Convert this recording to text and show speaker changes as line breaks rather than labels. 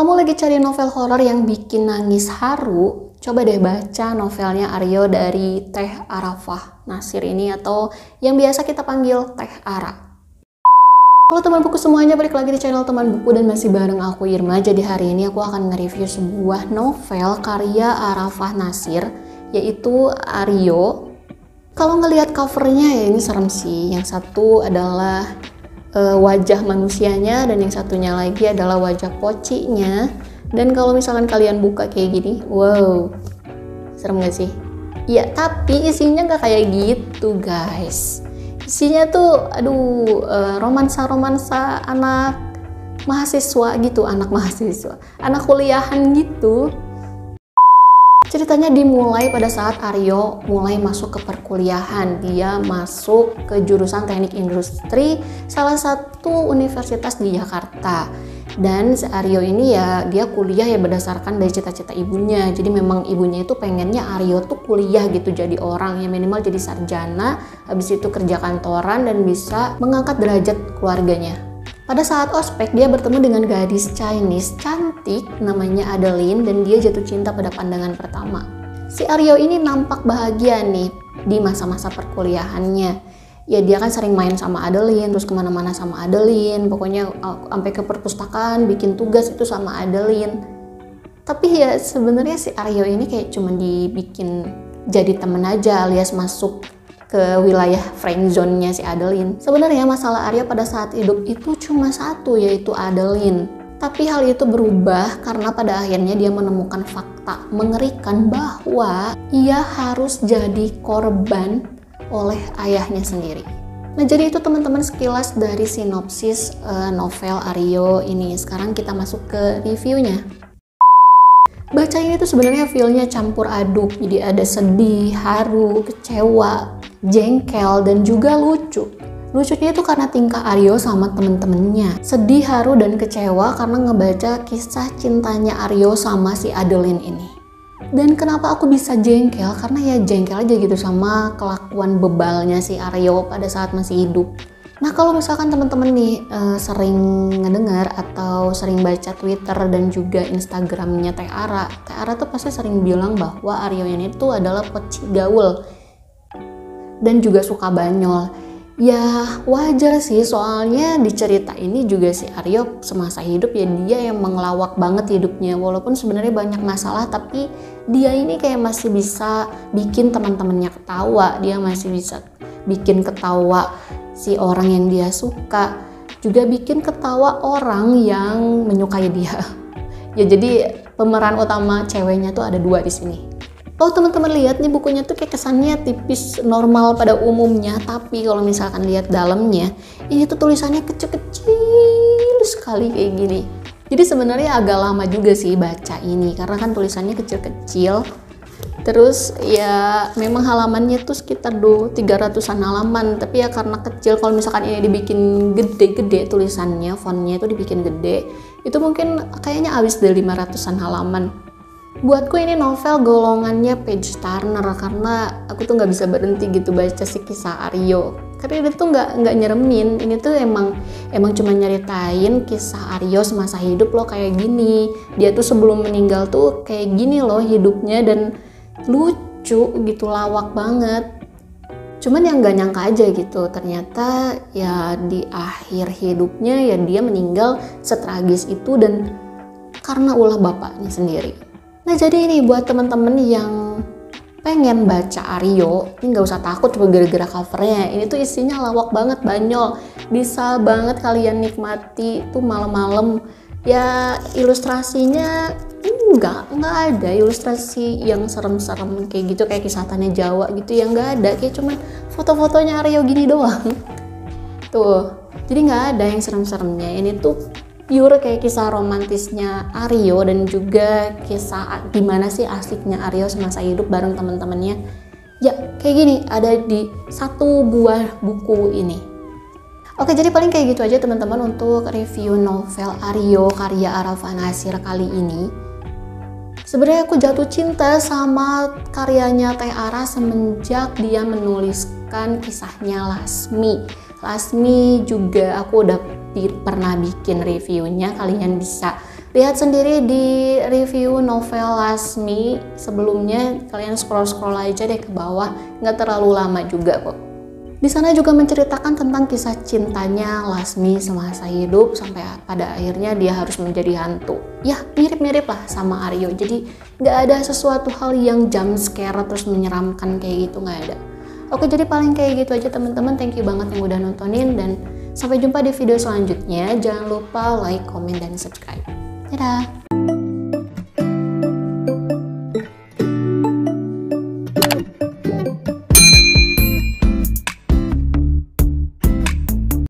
Kamu lagi cari novel horor yang bikin nangis haru? Coba deh baca novelnya Aryo dari Teh Arafah Nasir ini, atau yang biasa kita panggil Teh Ara. Halo teman buku semuanya, balik lagi di channel teman buku dan masih bareng aku Irma. Jadi hari ini aku akan nge-review sebuah novel karya Arafah Nasir, yaitu Aryo. Kalau ngelihat covernya ya ini serem sih. Yang satu adalah wajah manusianya dan yang satunya lagi adalah wajah pocinya. Dan kalau misalkan kalian buka kayak gini, wow, serem gak sih? Ya, tapi isinya gak kayak gitu guys. Isinya tuh romansa-romansa anak mahasiswa gitu, anak kuliahan gitu. Ceritanya dimulai pada saat Aryo mulai masuk ke perkuliahan. Dia masuk ke jurusan teknik industri salah satu universitas di Jakarta. Dan si Aryo ini ya dia kuliah ya berdasarkan dari cita-cita ibunya. Jadi memang ibunya itu pengennya Aryo tuh kuliah gitu, jadi orang yang minimal jadi sarjana, habis itu kerja kantoran dan bisa mengangkat derajat keluarganya. Pada saat ospek, dia bertemu dengan gadis Chinese cantik namanya Adeline dan dia jatuh cinta pada pandangan pertama. Si Aryo ini nampak bahagia nih di masa-masa perkuliahannya. Ya dia kan sering main sama Adeline, terus kemana-mana sama Adeline, pokoknya sampai ke perpustakaan, bikin tugas itu sama Adeline. Tapi ya sebenarnya si Aryo ini kayak cuma dibikin jadi temen aja alias masuk ke wilayah friendzone-nya si Adeline. Sebenarnya masalah Aryo pada saat hidup itu cuma satu, yaitu Adeline. Tapi hal itu berubah karena pada akhirnya dia menemukan fakta mengerikan bahwa ia harus jadi korban oleh ayahnya sendiri. Nah jadi itu teman-teman sekilas dari sinopsis novel Aryo ini. Sekarang kita masuk ke reviewnya. Baca ini tuh sebenarnya feel-nya campur aduk. Jadi ada sedih, haru, kecewa, jengkel, dan juga lucu. Lucunya itu karena tingkah Aryo sama temen-temennya. Sedih, haru, dan kecewa karena ngebaca kisah cintanya Aryo sama si Adeline ini. Dan kenapa aku bisa jengkel? Karena ya jengkel aja gitu sama kelakuan bebalnya si Aryo pada saat masih hidup. Nah kalau misalkan teman-teman nih sering ngedengar atau sering baca Twitter dan juga Instagramnya Teh Ara tuh pasti sering bilang bahwa Aryo ini tuh adalah poci gaul dan juga suka banyol. Ya wajar sih, soalnya di cerita ini juga si Aryo semasa hidup ya dia yang mengelawak banget hidupnya. Walaupun sebenarnya banyak masalah, tapi dia ini kayak masih bisa bikin teman-temannya ketawa. Dia masih bisa bikin ketawa si orang yang dia suka, juga bikin ketawa orang yang menyukai dia. Ya jadi pemeran utama ceweknya tuh ada dua di sini. Kalau teman-teman lihat nih bukunya tuh kayak kesannya tipis normal pada umumnya, tapi kalau misalkan lihat dalamnya, ini tuh tulisannya kecil-kecil sekali kayak gini. Jadi sebenarnya agak lama juga sih baca ini karena kan tulisannya kecil-kecil. Terus ya memang halamannya tuh sekitar 300-an halaman, tapi ya karena kecil, kalau misalkan ini dibikin gede-gede tulisannya, fontnya itu dibikin gede, itu mungkin kayaknya habis dari 500-an halaman. Buatku ini novel golongannya page turner karena aku tuh nggak bisa berhenti gitu baca si kisah Aryo. Karena dia tuh nggak nyeremin, ini tuh emang cuma nyeritain kisah Aryo semasa hidup loh kayak gini. Dia tuh sebelum meninggal tuh kayak gini loh hidupnya dan lucu gitu, lawak banget. Cuman yang gak nyangka aja gitu, ternyata ya di akhir hidupnya ya dia meninggal setragis itu dan karena ulah bapaknya sendiri. Nah jadi ini buat teman-teman yang pengen baca Aryo, ini nggak usah takut cuma gara-gara covernya. Ini tuh isinya lawak banget, banyol, bisa banget kalian nikmati tuh malam-malam. Ya ilustrasinya nggak ada ilustrasi yang serem-serem kayak gitu, kayak kisah Tanya Jawa gitu yang nggak ada, kayak cuman foto-fotonya Aryo gini doang. Tuh, jadi nggak ada yang serem-seremnya. Ini tuh pure kayak kisah romantisnya Aryo dan juga kisah gimana sih asiknya Aryo semasa hidup bareng teman-temannya. Ya kayak gini ada di satu buah buku ini. Oke, jadi paling kayak gitu aja teman-teman untuk review novel Aryo karya Arafah Nasir kali ini. Sebenarnya aku jatuh cinta sama karyanya Teh Ara semenjak dia menuliskan kisahnya Lasmi. Lasmi juga aku udah pernah bikin reviewnya, kalian bisa Lihat sendiri di review novel Lasmi sebelumnya, kalian scroll-scroll aja deh ke bawah, nggak terlalu lama juga kok. Di sana juga menceritakan tentang kisah cintanya Lasmi semasa hidup sampai pada akhirnya dia harus menjadi hantu. Ya mirip-mirip lah sama Aryo, jadi nggak ada sesuatu hal yang jump scare terus menyeramkan kayak gitu, nggak ada. Oke, jadi paling kayak gitu aja teman-teman. Thank you banget yang udah nontonin dan sampai jumpa di video selanjutnya. Jangan lupa like, comment, dan subscribe. Dadah!